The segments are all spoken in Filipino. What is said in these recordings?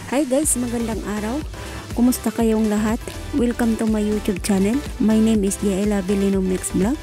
Hi guys, magandang araw. Kumusta kayong lahat? Welcome to my YouTube channel. My name is Jaela Belino Mix Vlog.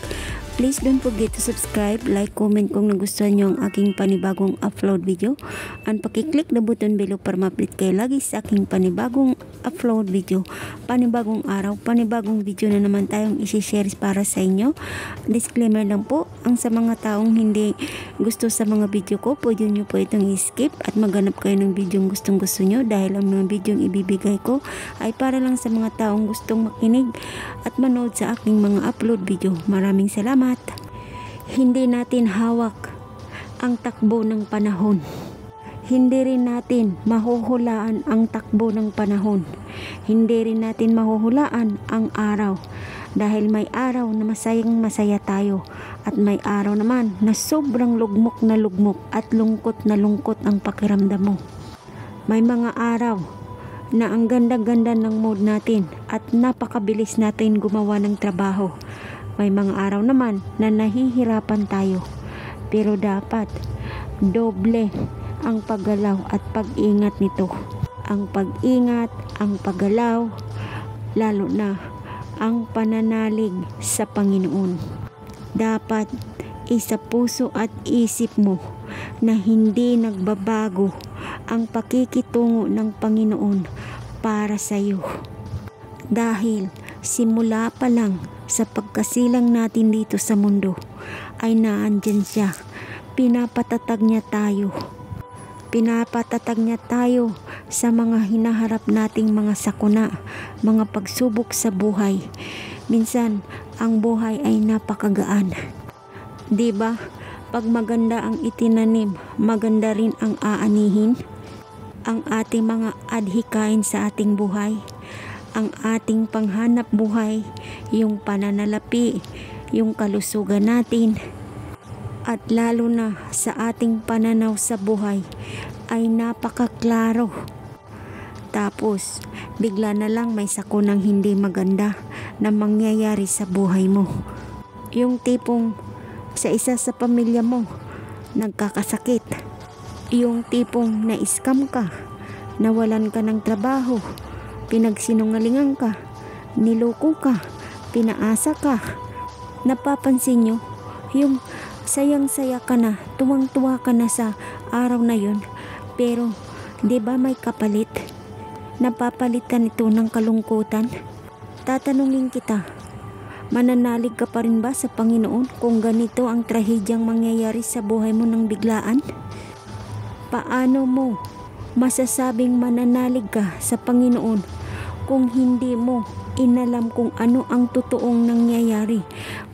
Please don't forget to subscribe, like, comment kung nagustuhan nyo ang aking panibagong upload video. And pakiclick the button below para ma-update kayo lagi sa aking panibagong upload video. Panibagong araw, panibagong video na naman tayong isi-share para sa inyo. Disclaimer lang po, ang sa mga taong hindi gusto sa mga video ko, pwede nyo po itong i-skip at maghanap kayo ng video gustong gusto nyo dahil ang mga video ibibigay ko ay para lang sa mga taong gustong makinig at manood sa aking mga upload video. Maraming salamat. Hindi natin hawak ang takbo ng panahon. Hindi rin natin mahuhulaan ang takbo ng panahon. Hindi rin natin mahuhulaan ang araw. Dahil may araw na masayang masaya tayo at may araw naman na sobrang lugmok at lungkot na lungkot ang pakiramdam mo. May mga araw na ang ganda-ganda ng mood natin at napakabilis natin gumawa ng trabaho. May mga araw naman na nahihirapan tayo. Pero dapat doble ang paggalaw at pag-ingat nito. Ang pag-ingat, ang paggalaw, lalo na ang pananalig sa Panginoon. Dapat isa puso at isip mo na hindi nagbabago ang pakikitungo ng Panginoon para sa iyo. Dahil simula pa lang sa pagkasilang natin dito sa mundo ay naandyan siya. Pinapatatag niya tayo. Pinapatatag niya tayo sa mga hinaharap nating mga sakuna, mga pagsubok sa buhay. Minsan, ang buhay ay napakagaan. Diba? Pag maganda ang itinanim, maganda rin ang aanihin. Ang ating mga adhikain sa ating buhay, ang ating panghanap buhay, yung pananalapi, yung kalusugan natin, at lalo na sa ating pananaw sa buhay ay napakaklaro. Tapos, bigla na lang may sakunang hindi maganda na mangyayari sa buhay mo. Yung tipong sa isa sa pamilya mo, nagkakasakit. Yung tipong na-scam ka, nawalan ka ng trabaho, pinagsinungalingan ka, niloko ka, pinaasa ka. Napapansin nyo, yung sayang-saya ka na, tuwang-tuwa ka na sa araw na yun, pero di ba may kapalit? Napapalitan ito ng kalungkutan. Tatanungin kita, mananalig ka pa rin ba sa Panginoon kung ganito ang trahedyang mangyayari sa buhay mo ng biglaan? Paano mo masasabing mananalig ka sa Panginoon kung hindi mo inalam kung ano ang totoong nangyayari,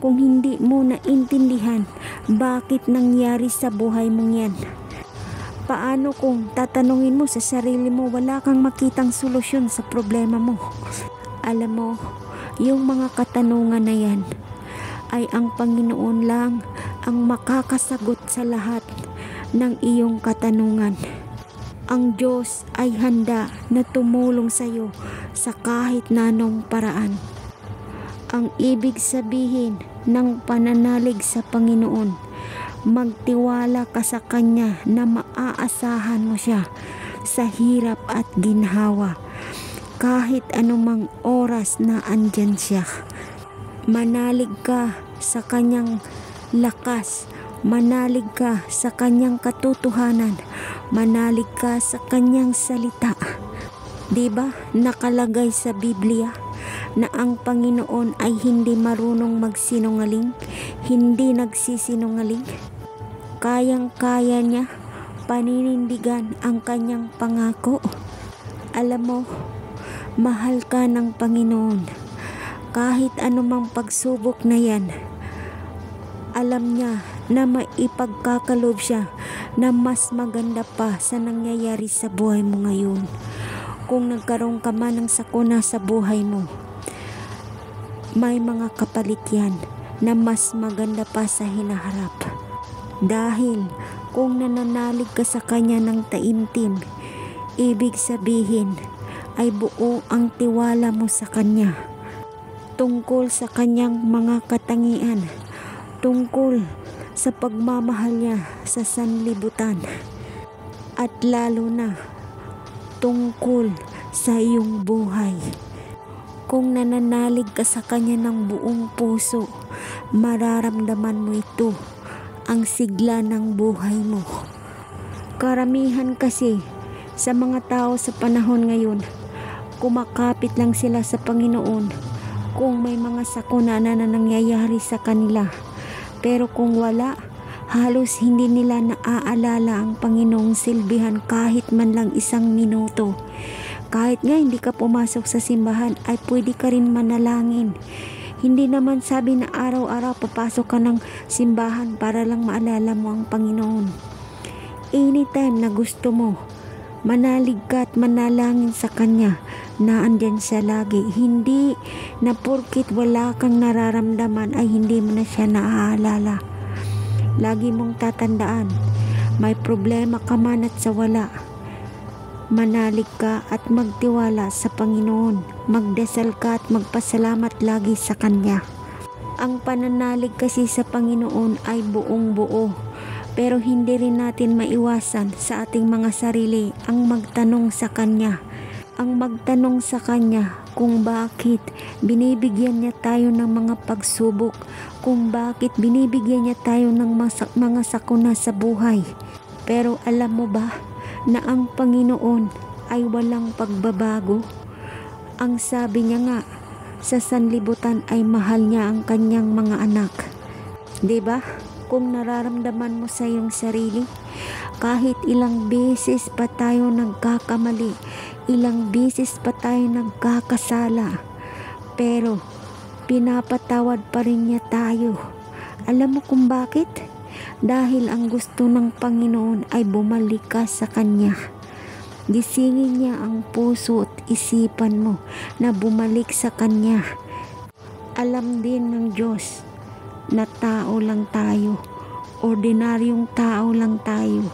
kung hindi mo naintindihan bakit nangyari sa buhay mong yan? Paano kung tatanungin mo sa sarili mo, wala kang makitang solusyon sa problema mo? Alam mo, yung mga katanungan na yan ay ang Panginoon lang ang makakasagot sa lahat ng iyong katanungan. Ang Diyos ay handa na tumulong sa iyo sa kahit na anong paraan. Ang ibig sabihin ng pananalig sa Panginoon, magtiwala ka sa Kanya na maaasahan mo siya sa hirap at ginhawa. Kahit anumang oras na andyan siya. Manalig ka sa Kanyang lakas. Manalig ka sa Kanyang katotohanan. Manalig ka sa Kanyang salita. Diba nakalagay sa Biblia na ang Panginoon ay hindi marunong magsinungaling, hindi nagsisinungaling? Kayang-kaya niya paninindigan ang Kanyang pangako. Alam mo, mahal ka ng Panginoon. Kahit anumang pagsubok na yan, alam niya na maipagkakalob siya na mas maganda pa sa nangyayari sa buhay mo ngayon. Kung nagkaroon ka man ng sakuna sa buhay mo, may mga kapalit yan na mas maganda pa sa hinaharap. Dahil kung nananalig ka sa Kanya ng taimtim, ibig sabihin ay buo ang tiwala mo sa Kanya tungkol sa Kanyang mga katangian, tungkol sa pagmamahal niya sa sanlibutan, at lalo na tungkol sa iyong buhay. Kung nananalig ka sa Kanya ng buong puso, mararamdaman mo ito, ang sigla ng buhay mo. Karamihan kasi sa mga tao sa panahon ngayon, kumakapit lang sila sa Panginoon kung may mga sakuna na nangyayari sa kanila. Pero kung wala, halos hindi nila naaalala ang Panginoong silbihan kahit man lang isang minuto. Kahit nga hindi ka pumasok sa simbahan ay pwede ka rin manalangin. Hindi naman sabi na araw-araw papasok ka ng simbahan para lang maalala mo ang Panginoon. Anytime na gusto mo, manalig ka at manalangin sa Kanya na andyan siya lagi. Hindi na porkit wala kang nararamdaman ay hindi mo na siya naaalala. Lagi mong tatandaan, may problema ka man at sa wala, manalig ka at magtiwala sa Panginoon. Magdasal ka at magpasalamat lagi sa Kanya. Ang pananalig kasi sa Panginoon ay buong buo. Pero hindi rin natin maiwasan sa ating mga sarili ang magtanong sa Kanya. Ang magtanong sa Kanya kung bakit binibigyan niya tayo ng mga pagsubok, kung bakit binibigyan niya tayo ng mga sakuna sa buhay. Pero alam mo ba na ang Panginoon ay walang pagbabago? Ang sabi niya nga, sa sanlibutan ay mahal niya ang Kanyang mga anak. 'Di ba? Kung nararamdaman mo sa iyong sarili, kahit ilang beses pa tayo nagkakamali, ilang beses pa tayo nagkakasala, pero pinapatawad pa rin niya tayo. Alam mo kung bakit? Dahil ang gusto ng Panginoon ay bumalik ka sa Kanya. Gisingin niya ang puso at isipan mo na bumalik sa Kanya. Alam din ng Diyos na tao lang tayo, ordinaryong tao lang tayo.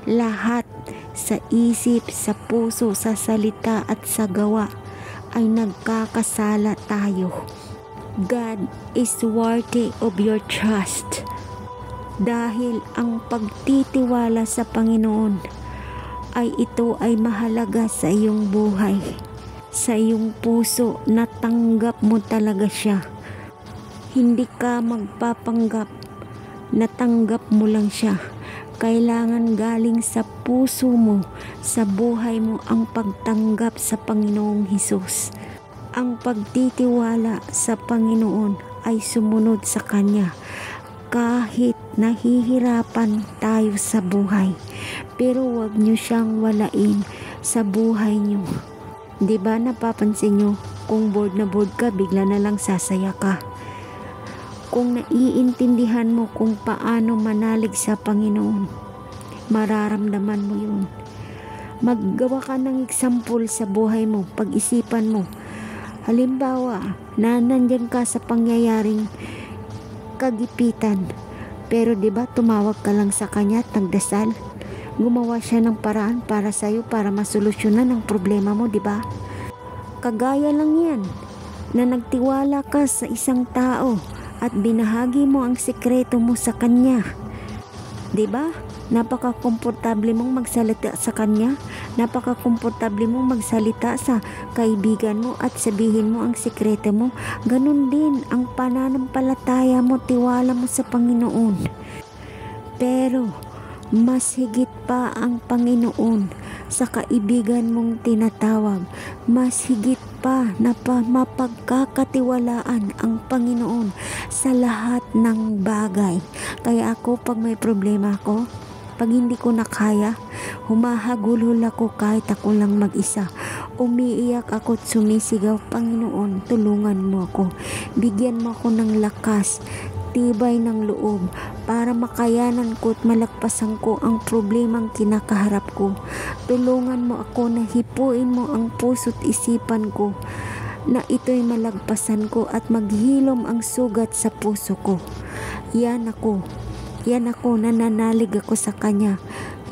Lahat sa isip, sa puso, sa salita at sa gawa ay nagkakasala tayo. God is worthy of your trust. Dahil ang pagtitiwala sa Panginoon ay ito ay mahalaga sa iyong buhay, sa iyong puso. Natanggap mo talaga siya. Hindi ka magpapanggap, natanggap mo lang siya. Kailangan galing sa puso mo, sa buhay mo ang pagtanggap sa Panginoong Hesus. Ang pagtitiwala sa Panginoon ay sumunod sa Kanya. Kahit nahihirapan tayo sa buhay, pero huwag niyo siyang walain sa buhay niyo. Diba napapansin niyo, kung bored na bored ka, bigla na lang sasaya ka. Kung naiintindihan mo kung paano manalig sa Panginoon, mararamdaman mo yun. Maggawa ka ng example sa buhay mo, pag-isipan mo. Halimbawa, na nandyan ka sa pangyayaring kagipitan, pero diba tumawag ka lang sa Kanya at nagdasal? Gumawa siya ng paraan para sa'yo, para masolusyonan ang problema mo, diba? Kagaya lang yan, na nagtiwala ka sa isang tao at binahagi mo ang sikreto mo sa Kanya. Diba? Napaka-komportable mong magsalita sa Kanya. Napaka-komportable mong magsalita sa kaibigan mo at sabihin mo ang sikreto mo. Ganun din ang pananampalataya mo, tiwala mo sa Panginoon. Pero mas higit pa ang Panginoon sa kaibigan mong tinatawag. Mas higit pa na mapagkakatiwalaan ang Panginoon sa lahat ng bagay. Kaya ako, pag may problema ako, pag hindi ko na kaya, humahagulhol ako kahit ako lang mag-isa. Umiiyak ako at sumisigaw, Panginoon, tulungan mo ako. Bigyan mo ako ng lakas, tibay ng loob para makayanan ko at malagpasan ko ang problemang kinakaharap ko. Tulungan mo ako na hipuin mo ang puso't isipan ko na ito'y malagpasan ko at maghilom ang sugat sa puso ko. Yan ako, nananalig ako sa Kanya.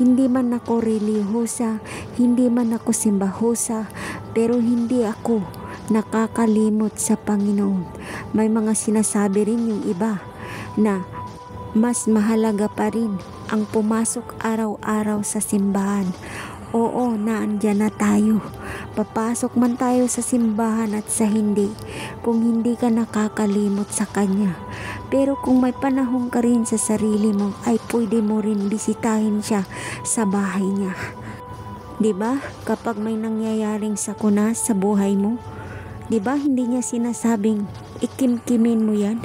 Hindi man ako relihiyosa, hindi man ako simbahosa, pero hindi ako nakakalimot sa Panginoon. May mga sinasabi rin yung iba na mas mahalaga pa rin ang pumasok araw-araw sa simbahan Oo, naandyan na tayo. Papasok man tayo sa simbahan at sa hindi, kung hindi ka nakakalimot sa Kanya. Pero kung may panahon ka rin sa sarili mo, ay pwede mo rin bisitahin siya sa bahay niya. Diba? Kapag may nangyayaring sakuna sa buhay mo, diba hindi niya sinasabing ikimkimin mo yan?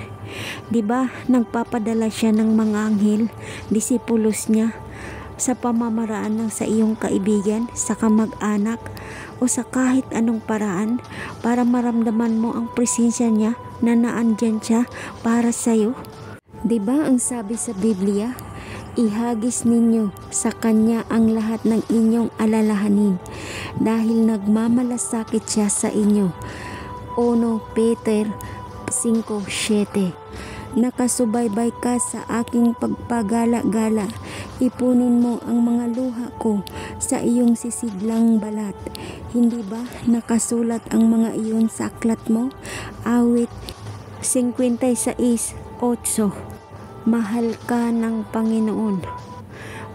Diba nagpapadala siya ng mga anghel, disipulos niya, sa pamamaraan ng sa iyong kaibigan, sa kamag-anak, o sa kahit anong paraan para maramdaman mo ang presensya niya na naandyan siya para sa'yo? Diba ang sabi sa Biblia, ihagis ninyo sa Kanya ang lahat ng inyong alalahanin dahil nagmamalasakit siya sa inyo. 1 Peter 5:7. Nakasubaybay ka sa aking pagpagala-gala, ipunin mo ang mga luha ko sa iyong sisidlang balat. Hindi ba nakasulat ang mga iyon sa aklat mo? Awit 56:8. Mahal ka ng Panginoon.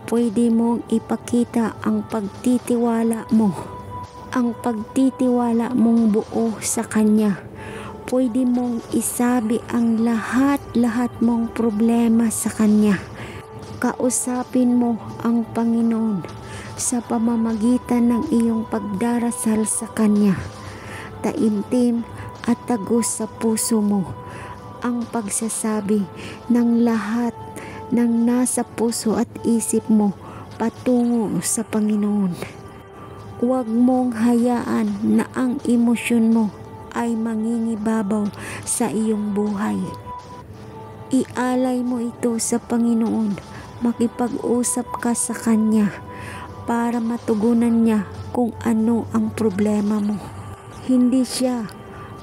Pwede mong ipakita ang pagtitiwala mo. Ang pagtitiwala mong buo sa Kanya. Pwede mong isabi ang lahat mong problema sa Kanya. Kausapin mo ang Panginoon sa pamamagitan ng iyong pagdarasal sa Kanya. Taimtim at tagos sa puso mo ang pagsasabi ng lahat ng nasa puso at isip mo patungo sa Panginoon. Huwag mong hayaan na ang emosyon mo ay mangingibabaw sa iyong buhay. Ialay mo ito sa Panginoon. Makipag-usap ka sa Kanya para matugunan niya kung ano ang problema mo. Hindi siya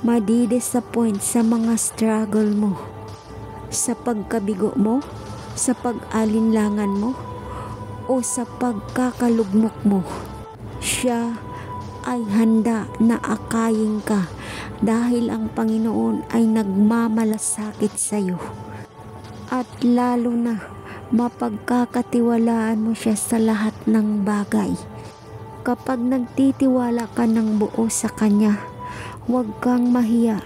madidisappoint sa mga struggle mo, sa pagkabigo mo, sa pag-alinlangan mo, o sa pagkakalugmok mo. Siya ay handa na akayin ka dahil ang Panginoon ay nagmamalasakit sa iyo. At lalo na mapagkakatiwalaan mo siya sa lahat ng bagay. Kapag nagtitiwala ka ng buo sa Kanya, huwag kang mahiya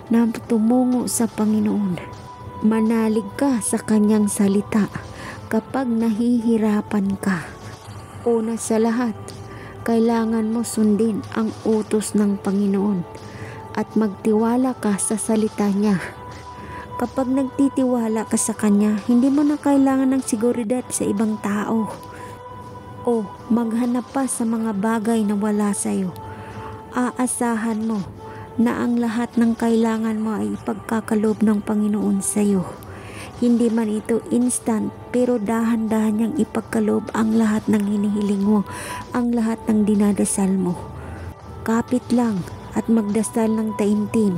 na tumungo sa Panginoon. Manalig ka sa Kanyang salita kapag nahihirapan ka. Una sa lahat, kailangan mo sundin ang utos ng Panginoon at magtiwala ka sa salita niya. Kapag nagtitiwala ka sa Kanya, hindi mo na kailangan ng seguridad sa ibang tao o maghanap pa sa mga bagay na wala sa iyo. Aasahan mo na ang lahat ng kailangan mo ay ipagkakaloob ng Panginoon sa iyo. Hindi man ito instant, pero dahan-dahan niyang ipagkaloob ang lahat ng hinihiling mo, ang lahat ng dinadasal mo. Kapit lang at magdasal ng taimtim.